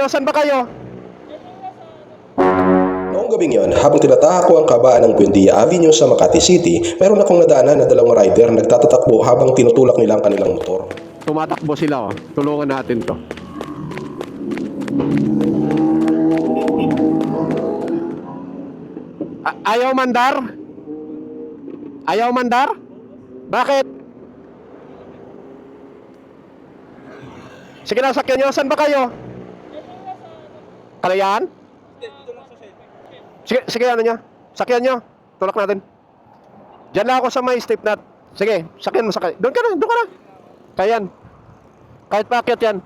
Saan ba kayo? Noong gabing yon, habang tinatahak ko ang kabaan ng Buendia Avenue sa Makati City, meron akong nadaanan na dalawang rider nagtatatakbo habang tinutulak nila ang kanilang motor. Tumatakbo sila, oh. Tulungan natin to. Ayaw mandar? Ayaw mandar? Bakit? Sige na, sakyan nyo. Saan ba kayo? Kalayaan? Sige, ano nyo? Sakyan nyo. Tulak natin. Diyan lang ako sa may step nut. Sige, sakyan mo, sakyan. Doon ka na. Kayan. Kahit paakyat yan.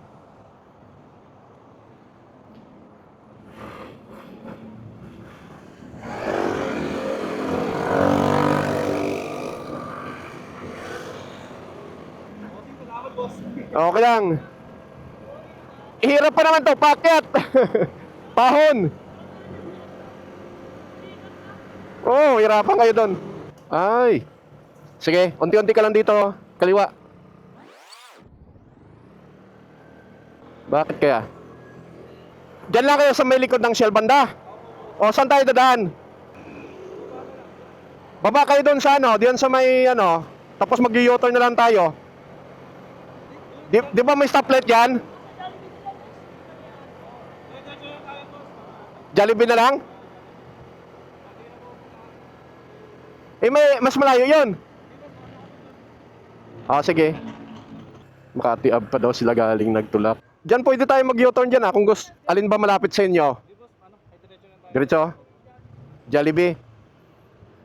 Okay lang. Hirap pa naman to, paakyat. Pahon. Oh, hirapan kayo doon. Ay. Sige, unti-unti ka lang dito. Kaliwa. Bakit kaya? Diyan lang kayo sa may likod ng Shell banda. O, saan tayo dadaan? Baba kayo doon sa ano, diyan sa may ano, tapos mag-u-turn na lang tayo. Di ba may stoplight dyan? Jollibee na lang? Mas malayo yun. Sige. Makati Ave pa daw sila galing nagtulak. Diyan pwede tayo mag-u-turn dyan kung gusto. Alin ba malapit sa inyo? Diretso? Jollibee.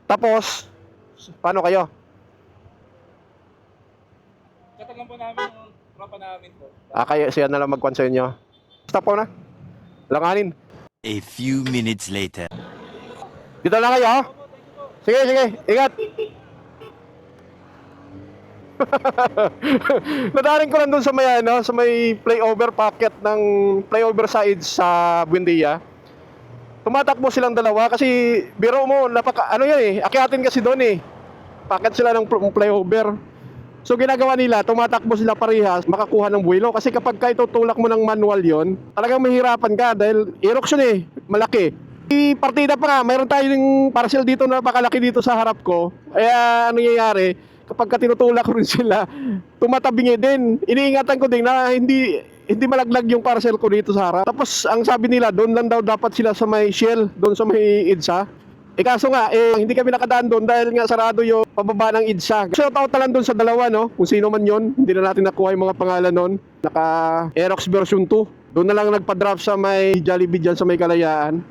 Tapos, paano kayo? Katag lang po namin yung tropa namin po. Kaya siya na lang magkwan sa inyo. Stop po na. Langanin. A few minutes later. Dito lang kayo. Sige. Ingat. Nadaanin ko lang doon sa may sa may flyover pocket ng flyover side sa Buendia. Tumatakbo silang dalawa kasi biro mo akyatin kasi doon Pocket sila ng flyover. So ginagawa nila, tumatakbo sila parehas, makakuha ng buwelo kasi kapag itutulak mo ng manual 'yon, talagang mahirapan ka dahil Aerox yun malaki. Partida pa nga, mayroon tayong parcel dito na napakalaki dito sa harap ko. Kaya ano nangyayari, kapag tinutulak ko rin sila, tumatabingi din. Iniingatan ko din na hindi malaglag yung parcel ko dito sa harap. Tapos ang sabi nila, doon lang daw dapat sila sa may Shell, doon sa may EDSA. Kaso nga, hindi kami nakadaan doon dahil nga sarado yung pababa ng EDSA. Shoutout na lang doon sa dalawa, kung sino man yon. Hindi na natin nakuha yung mga pangalan noon. Naka Aerox version 2. Doon na lang nagpa-drop sa may Jollibee dyan sa may Kalayaan.